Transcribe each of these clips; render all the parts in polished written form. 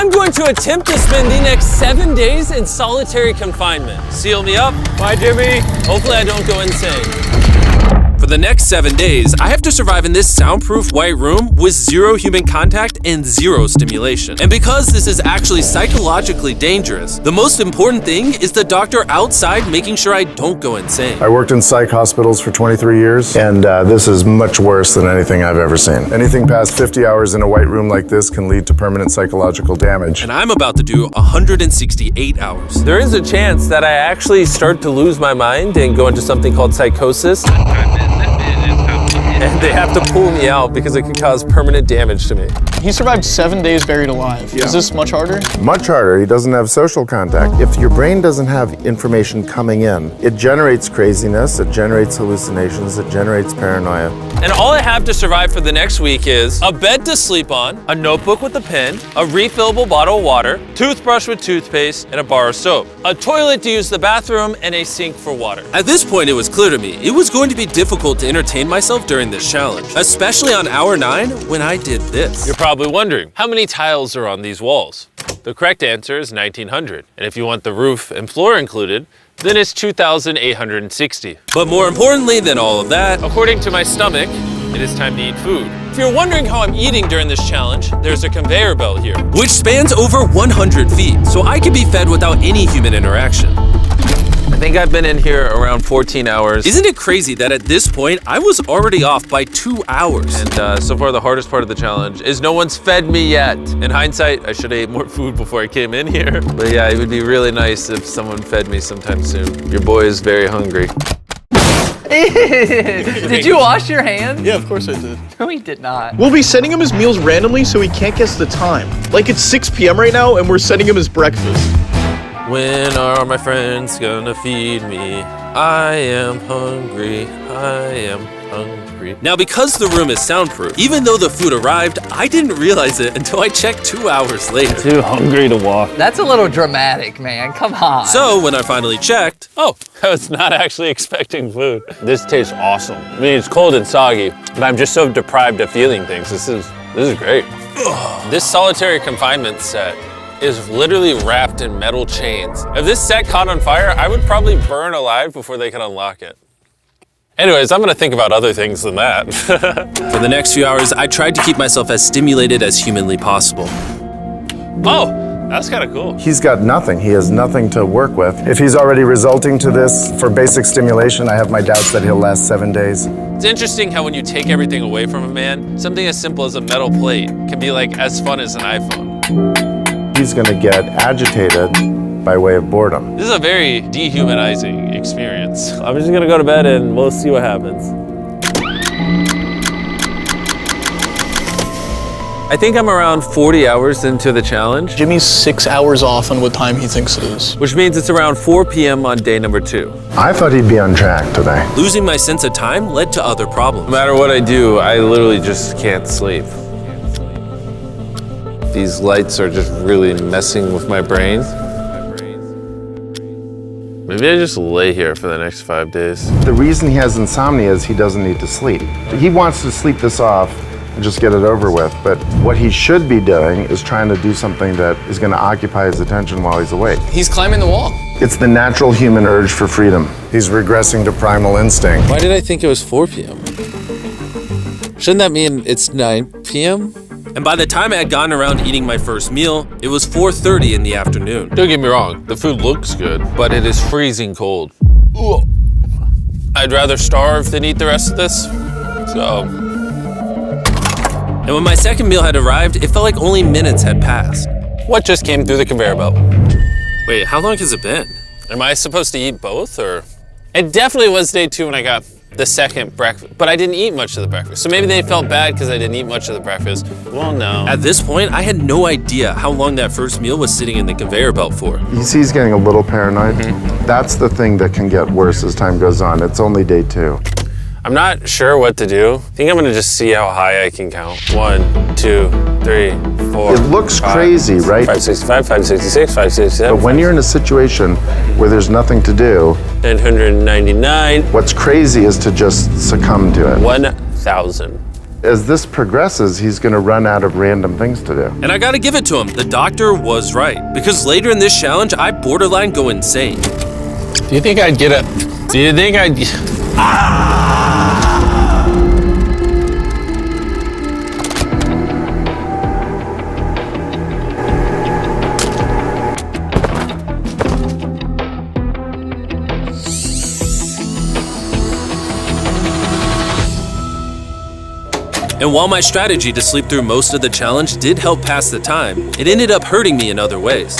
I'm going to attempt to spend the next 7 days in solitary confinement. Seal me up. Bye, Jimmy. Hopefully I don't go insane. For the next 7 days, I have to survive in this soundproof white room with 0 human contact and 0 stimulation. And because this is actually psychologically dangerous, the most important thing is the doctor outside making sure I don't go insane. I worked in psych hospitals for 23 years, and this is much worse than anything I've ever seen. Anything past 50 hours in a white room like this can lead to permanent psychological damage. And I'm about to do 168 hours. There is a chance that I actually start to lose my mind and go into something called psychosis. And they have to pull me out because it could cause permanent damage to me. He survived 7 days buried alive. Yeah. Is this much harder? Much harder. He doesn't have social contact. If your brain doesn't have information coming in, it generates craziness, it generates hallucinations, it generates paranoia. And all I have to survive for the next week is a bed to sleep on, a notebook with a pen, a refillable bottle of water, toothbrush with toothpaste, and a bar of soap, a toilet to use the bathroom, and a sink for water. At this point, it was clear to me it was going to be difficult to entertain myself during this challenge, especially on hour 9 when I did this. You're probably wondering, how many tiles are on these walls? The correct answer is 1,900. And if you want the roof and floor included, then it's 2,860. But more importantly than all of that, according to my stomach, it is time to eat food. If you're wondering how I'm eating during this challenge, there's a conveyor belt here, which spans over 100 feet, so I can be fed without any human interaction. I think I've been in here around 14 hours. Isn't it crazy that at this point, I was already off by 2 hours? And so far, the hardest part of the challenge is no one's fed me yet. In hindsight, I should have ate more food before I came in here. But yeah, it would be really nice if someone fed me sometime soon. Your boy is very hungry. Did you wash your hands? Yeah, of course I did. No, he did not. We'll be sending him his meals randomly so he can't guess the time. Like it's 6 p.m. right now and we're sending him his breakfast. When are my friends gonna feed me? I am hungry, I am hungry. Now, because the room is soundproof, even though the food arrived, I didn't realize it until I checked 2 hours later. Too hungry to walk. That's a little dramatic, man. Come on. So when I finally checked, oh, I was not actually expecting food. This tastes awesome. I mean, it's cold and soggy, but I'm just so deprived of feeling things. This is great. This solitary confinement set is literally wrapped in metal chains. If this set caught on fire, I would probably burn alive before they could unlock it. Anyways, I'm gonna think about other things than that. For the next few hours, I tried to keep myself as stimulated as humanly possible. Oh, that's kind of cool. He's got nothing. He has nothing to work with. If he's already resulting to this for basic stimulation, I have my doubts that he'll last 7 days. It's interesting how when you take everything away from a man, something as simple as a metal plate can be like as fun as an iPhone. He's gonna get agitated by way of boredom. This is a very dehumanizing experience. I'm just gonna go to bed and we'll see what happens. I think I'm around 40 hours into the challenge. Jimmy's 6 hours off on what time he thinks it is. Which means it's around 4 p.m. on day number 2. I thought he'd be on track today. Losing my sense of time led to other problems. No matter what I do, I literally just can't sleep. These lights are just really messing with my brain. Maybe I just lay here for the next 5 days. The reason he has insomnia is he doesn't need to sleep. He wants to sleep this off and just get it over with, but what he should be doing is trying to do something that is going to occupy his attention while he's awake. He's climbing the wall. It's the natural human urge for freedom. He's regressing to primal instinct. Why did I think it was 4 p.m.? Shouldn't that mean it's 9 p.m.? And by the time I had gotten around to eating my first meal, it was 4:30 in the afternoon. Don't get me wrong, the food looks good, but it is freezing cold. Ugh. I'd rather starve than eat the rest of this, so. And when my second meal had arrived, it felt like only minutes had passed. What just came through the conveyor belt? Wait, how long has it been? Am I supposed to eat both, or? It definitely was day 2 when I got the second breakfast, but I didn't eat much of the breakfast. So maybe they felt bad because I didn't eat much of the breakfast. Well, no. At this point, I had no idea how long that first meal was sitting in the conveyor belt for. You see he's getting a little paranoid. That's the thing that can get worse as time goes on. It's only day 2. I'm not sure what to do. I think I'm gonna just see how high I can count. 1, 2, 3, 4. It looks crazy, right? 565, 566, 567. But when you're in a situation where there's nothing to do, 999. what's crazy is to just succumb to it. 1,000. As this progresses, he's gonna run out of random things to do. And I gotta give it to him, the doctor was right. Because later in this challenge, I borderline go insane. Do you think I'd get a... Do you think I'd... And while my strategy to sleep through most of the challenge did help pass the time, it ended up hurting me in other ways.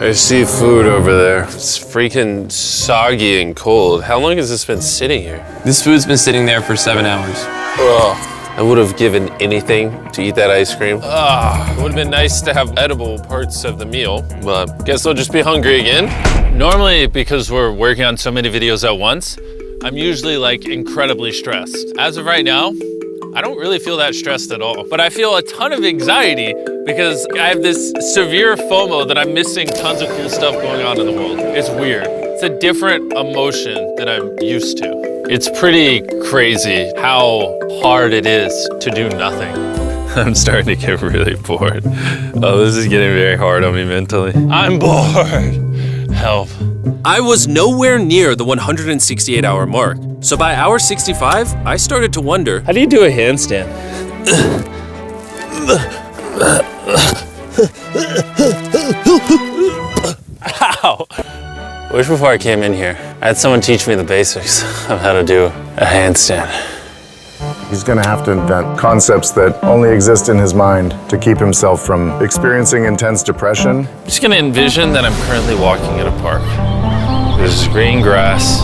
I see food over there. It's freaking soggy and cold. How long has this been sitting here? This food's been sitting there for 7 hours. Ugh. I would have given anything to eat that ice cream. It would have been nice to have edible parts of the meal, but guess I'll just be hungry again. Normally, because we're working on so many videos at once, I'm usually like incredibly stressed. As of right now, I don't really feel that stressed at all, but I feel a ton of anxiety because I have this severe FOMO that I'm missing tons of cool stuff going on in the world. It's weird. It's a different emotion than I'm used to. It's pretty crazy how hard it is to do nothing. I'm starting to get really bored. Oh, this is getting very hard on me mentally. I'm bored. Help. I was nowhere near the 168-hour mark. So by hour 65, I started to wonder, How do you do a handstand? Ow! I wish before I came in here, I had someone teach me the basics of how to do a handstand. He's gonna have to invent concepts that only exist in his mind to keep himself from experiencing intense depression. I'm just gonna envision that I'm currently walking in a park. There's green grass.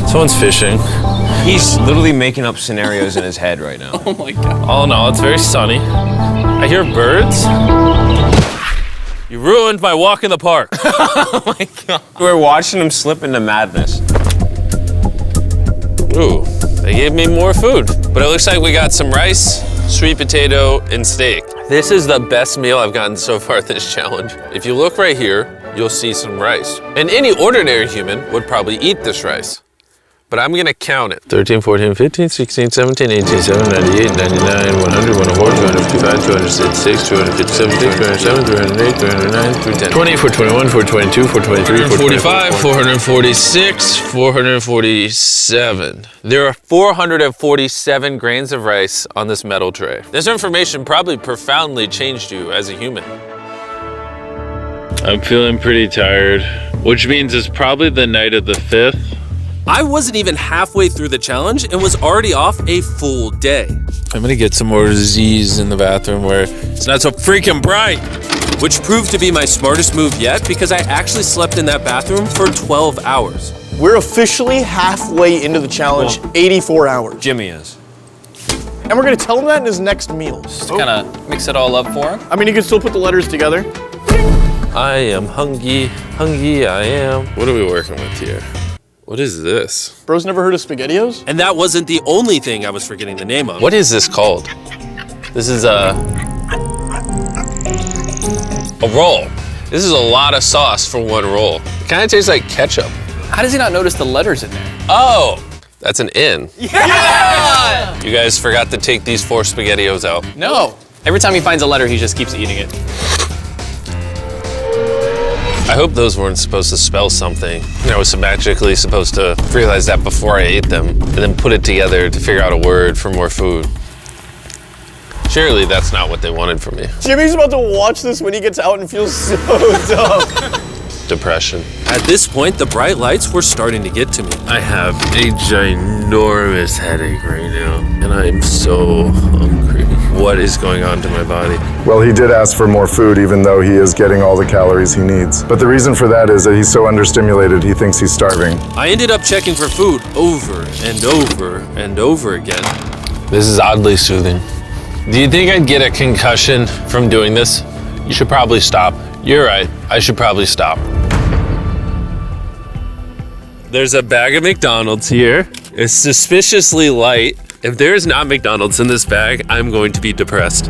Someone's fishing. He's literally making up scenarios in his head right now. Oh my God. All in all, it's very sunny. I hear birds. You ruined my walk in the park. Oh my God. We're watching him slip into madness. Ooh, they gave me more food. But it looks like we got some rice, sweet potato, and steak. This is the best meal I've gotten so far this challenge. If you look right here, you'll see some rice. And any ordinary human would probably eat this rice. But I'm gonna count it. 13, 14, 15, 16, 17, 18, 17, 98, 99, 100, 104, 255, 266, 257, 207, 308, 309, 310. 20, 421, 422, 423, 445, 446, 447. There are 447 grains of rice on this metal tray. This information probably profoundly changed you as a human. I'm feeling pretty tired, which means it's probably the night of the 5th. I wasn't even halfway through the challenge and was already off a full day. I'm gonna get some more Z's in the bathroom where it's not so freaking bright. Which proved to be my smartest move yet because I actually slept in that bathroom for 12 hours. We're officially halfway into the challenge, 84 hours. Jimmy is. And we're gonna tell him that in his next meal. Just kind of mix it all up for him. I mean, you can still put the letters together. I am hungry, hungry I am. What are we working with here? What is this? Bro's never heard of SpaghettiOs? And that wasn't the only thing I was forgetting the name of. What is this called? This is a roll. This is a lot of sauce for one roll. It kind of tastes like ketchup. How does he not notice the letters in there? Oh, that's an N. Yeah! You guys forgot to take these 4 SpaghettiOs out. No. Every time he finds a letter, he just keeps eating it. I hope those weren't supposed to spell something. I was magically supposed to realize that before I ate them and then put it together to figure out a word for more food. Surely that's not what they wanted from me. Jimmy's about to watch this when he gets out and feels so dumb. Depression. At this point, the bright lights were starting to get to me. I have a ginormous headache right now, and I am so hungry. What is going on to my body? Well, he did ask for more food even though he is getting all the calories he needs. But the reason for that is that he's so understimulated he thinks he's starving. I ended up checking for food over and over and over again. This is oddly soothing. Do you think I'd get a concussion from doing this? You should probably stop. You're right, I should probably stop. There's a bag of McDonald's here. It's suspiciously light. If there is not McDonald's in this bag, I'm going to be depressed.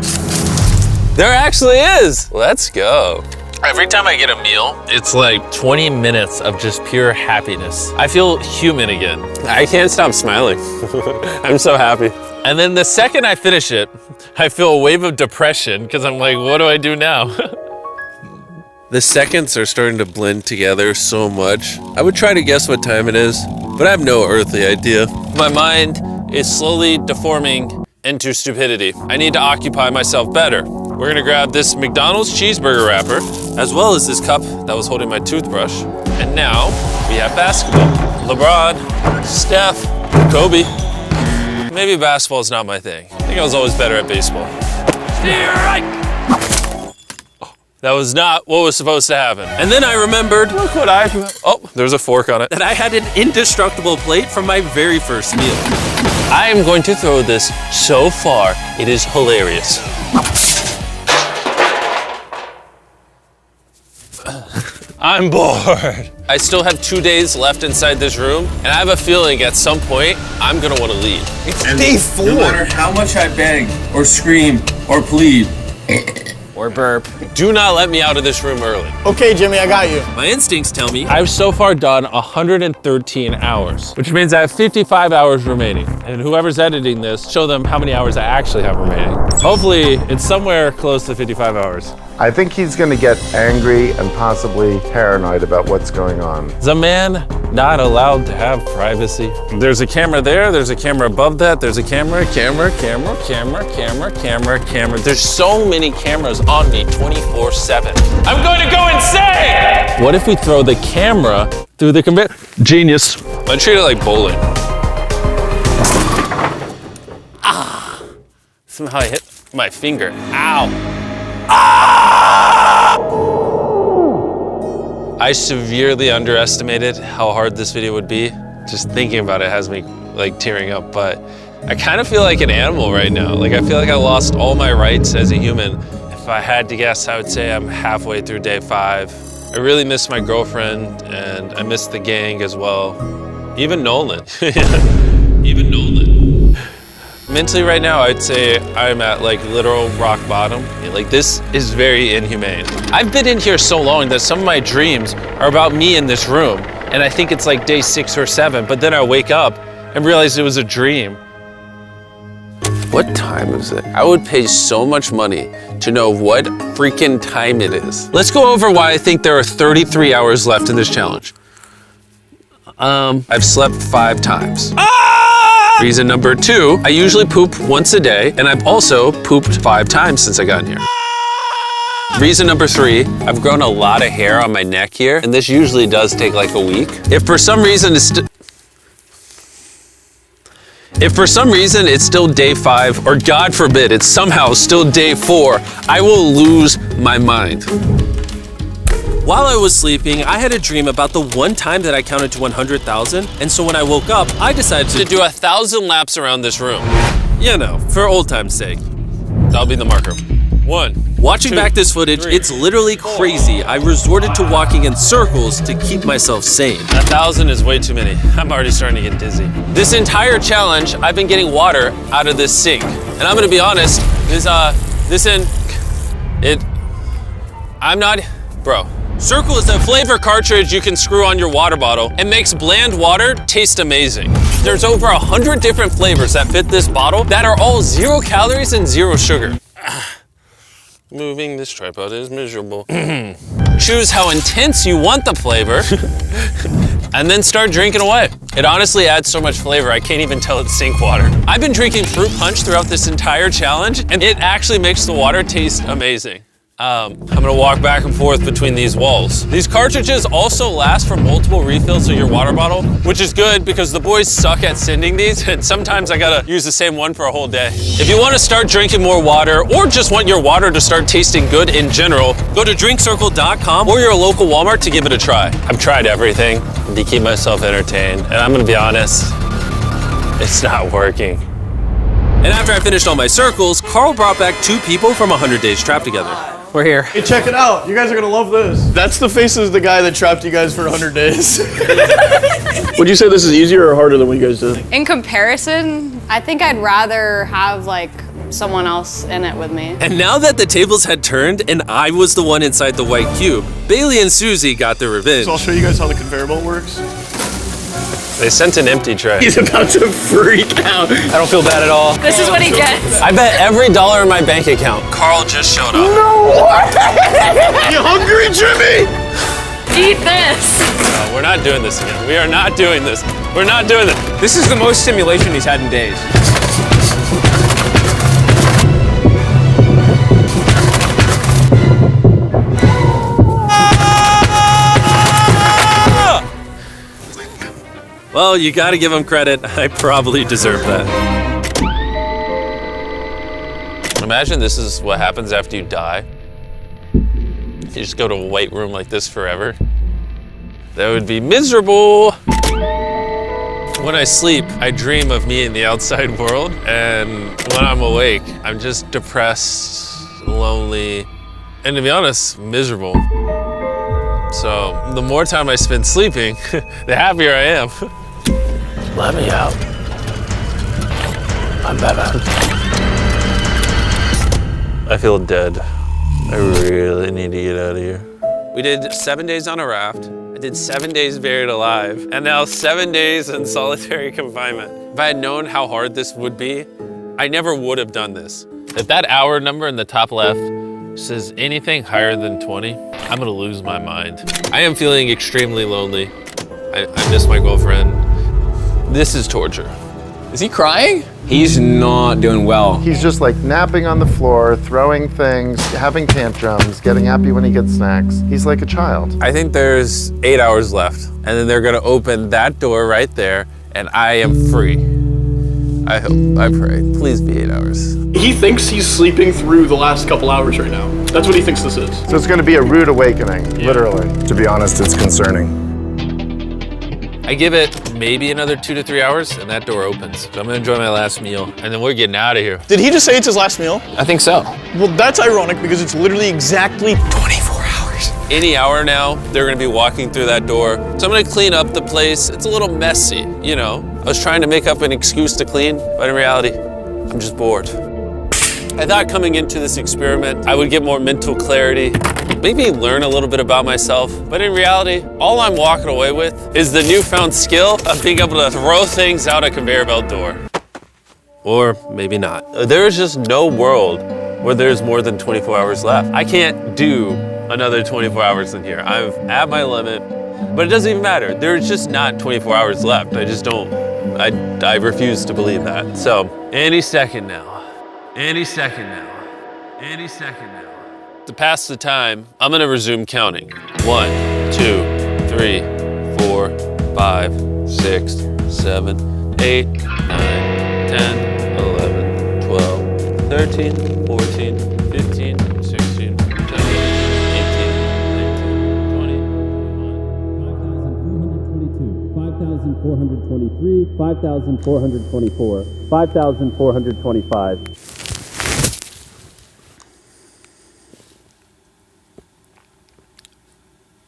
There actually is. Let's go. Every time I get a meal, it's like 20 minutes of just pure happiness. I feel human again. I can't stop smiling. I'm so happy. And then the second I finish it, I feel a wave of depression because I'm like, what do I do now? The seconds are starting to blend together so much. I would try to guess what time it is, but I have no earthly idea. My mind is slowly deforming into stupidity. I need to occupy myself better. We're gonna grab this McDonald's cheeseburger wrapper, as well as this cup that was holding my toothbrush. And now we have basketball. LeBron, Steph, Kobe. Maybe basketball is not my thing. I think I was always better at baseball. That was not what was supposed to happen. And then I remembered, look what oh, there's a fork on it, that I had an indestructible plate from my very first meal. I am going to throw this so far, it is hilarious. I'm bored. I still have 2 days left inside this room, and I have a feeling at some point, I'm gonna wanna leave. It's day 4. No matter how much I beg, or scream, or plead, Or burp. Do not let me out of this room early. Okay, Jimmy, I got you. My instincts tell me I've so far done 113 hours, which means I have 55 hours remaining. And whoever's editing this, show them how many hours I actually have remaining. Hopefully, it's somewhere close to 55 hours. I think he's going to get angry and possibly paranoid about what's going on. Is a man not allowed to have privacy? There's a camera there, there's a camera above that, there's a camera. There's so many cameras on me 24/7. I'm going to go insane! What if we throw the camera through the conveyor? Genius. I treat it like bowling. Ah! Somehow I hit my finger. Ow. I severely underestimated how hard this video would be. Just thinking about it has me like tearing up, but I kind of feel like an animal right now. Like I feel like I lost all my rights as a human. If I had to guess, I would say I'm halfway through day 5. I really miss my girlfriend and I miss the gang as well. Even Nolan. Even Nolan. Mentally right now, I'd say I'm at like literal rock bottom. Like this is very inhumane. I've been in here so long that some of my dreams are about me in this room. And I think it's like day 6 or 7, but then I wake up and realize it was a dream. What time is it? I would pay so much money to know what freaking time it is. Let's go over why I think there are 33 hours left in this challenge. I've slept 5 times. Reason number 2, I usually poop once a day, and I've also pooped 5 times since I got in here. Reason number 3, I've grown a lot of hair on my neck here, and this usually does take like a week. If for some reason it's still day 5, or God forbid, it's somehow still day 4, I will lose my mind. While I was sleeping, I had a dream about the one time that I counted to 100,000, and so when I woke up, I decided to do 1,000 laps around this room. You know, for old time's sake. That'll be the marker. 1. Watching back this footage, it's literally crazy. I resorted to walking in circles to keep myself sane. 1,000 is way too many. I'm already starting to get dizzy. This entire challenge, I've been getting water out of this sink. And I'm gonna be honest, bro. Circle is a flavor cartridge you can screw on your water bottle and makes bland water taste amazing. There's over 100 different flavors that fit this bottle that are all 0 calories and 0 sugar. Moving this tripod is miserable. Choose how intense you want the flavor and then start drinking away. It honestly adds so much flavor, I can't even tell it's sink water. I've been drinking fruit punch throughout this entire challenge and it actually makes the water taste amazing. I'm gonna walk back and forth between these walls. These cartridges also last for multiple refills of your water bottle, which is good because the boys suck at sending these and sometimes I gotta use the same one for a whole day. If you wanna start drinking more water or just want your water to start tasting good in general, go to drinkcircle.com or your local Walmart to give it a try. I've tried everything to keep myself entertained and I'm gonna be honest, it's not working. And after I finished all my circles, Carl brought back 2 people from 100 Days Trapped Together. We're here. Hey, check it out. You guys are gonna love this. That's the face of the guy that trapped you guys for 100 days. Would you say this is easier or harder than what you guys did? In comparison, I think I'd rather have like someone else in it with me. And now that the tables had turned and I was the one inside the white cube, Bailey and Susie got their revenge. So I'll show you guys how the conveyor belt works. They sent an empty tray. He's about to freak out. I don't feel bad at all. This is what he gets. I bet every dollar in my bank account. Carl just showed up. You hungry, Jimmy? Eat this. No, we're not doing this again. We are not doing this. We're not doing this. This is the most stimulation he's had in days. Well, you gotta give him credit. I probably deserve that. Imagine this is what happens after you die. You just go to a white room like this forever. That would be miserable. When I sleep, I dream of me in the outside world. And when I'm awake, I'm just depressed, lonely, and to be honest, miserable. So the more time I spend sleeping, the happier I am. Let me out. I'm better. I feel dead. I really need to get out of here. We did 7 days on a raft. I did 7 days buried alive, and now 7 days in solitary confinement. If I had known how hard this would be, I never would have done this. If that hour number in the top left says anything higher than 20, I'm gonna lose my mind. I am feeling extremely lonely. I miss my girlfriend. This is torture. Is he crying? He's not doing well. He's just like napping on the floor, throwing things, having tantrums, getting happy when he gets snacks. He's like a child. I think there's 8 hours left, and then they're gonna open that door right there, and I am free. I hope, I pray, please be 8 hours. He thinks he's sleeping through the last couple hours right now. That's what he thinks this is. So it's going to be a rude awakening, literally. To be honest, it's concerning. I give it maybe another 2 to 3 hours, and that door opens. So I'm gonna enjoy my last meal, and then we're getting out of here. Did he just say it's his last meal? I think so. Well, that's ironic because it's literally exactly 24 hours. Any hour now, they're gonna be walking through that door. So I'm gonna clean up the place. It's a little messy, you know. I was trying to make up an excuse to clean, but in reality, I'm just bored. I thought coming into this experiment, I would get more mental clarity, maybe learn a little bit about myself, but in reality, all I'm walking away with is the newfound skill of being able to throw things out a conveyor belt door. Or maybe not. There's just no world where there's more than 24 hours left. I can't do another 24 hours in here. I'm at my limit, but it doesn't even matter. There's just not 24 hours left. I just don't, I refuse to believe that. So, any second now. Any second now. Any second now. To pass the time, I'm gonna resume counting. 1, 2, 3, 4, 5, 6, 7, 8, 9, 10, 11, 12, 13, 14, 15, 16, 17, 18, 19, 20, 5,423, 5,424, 5,425.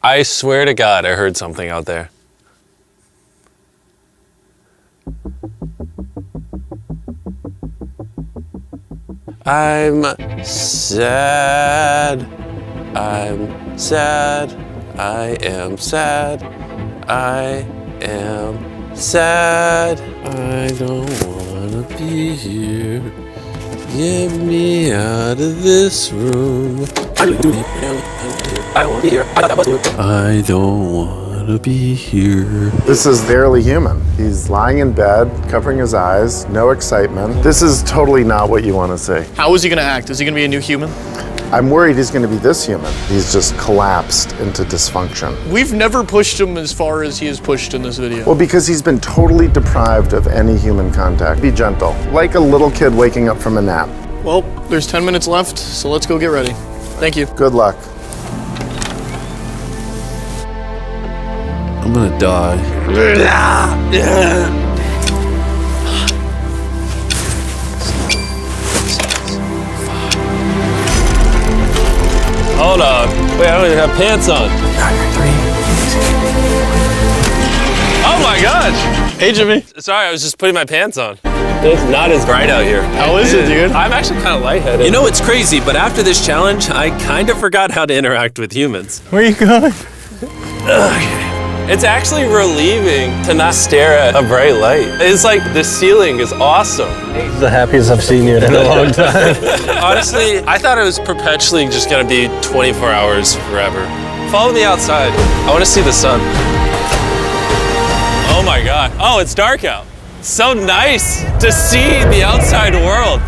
I swear to God, I heard something out there. I'm sad. I'm sad. I am sad. I am sad. I don't wanna be here. Get me out of this room. I don't wanna be here. I don't wanna be here. This is barely human. He's lying in bed, covering his eyes, no excitement. This is totally not what you want to see. How is he gonna act? Is he gonna be a new human? I'm worried he's going to be this human. He's just collapsed into dysfunction. We've never pushed him as far as he is pushed in this video. Well, because he's been totally deprived of any human contact. Be gentle, like a little kid waking up from a nap. Well, there's 10 minutes left, so let's go get ready. Thank you. Good luck. I'm gonna die. Hold on. Wait, I don't even have pants on. Oh my gosh! Hey, Jimmy. Sorry, I was just putting my pants on. It's not as bright out here. How is it, dude? I'm actually kind of lightheaded. You know, it's crazy, but after this challenge, I kind of forgot how to interact with humans. Where are you going? It's actually relieving to not stare at a bright light. It's like the ceiling is awesome. The happiest I've seen you in a long time. Honestly, I thought it was perpetually just gonna be 24 hours forever. Follow me outside. I wanna see the sun. Oh my God. Oh, it's dark out. So nice to see the outside world.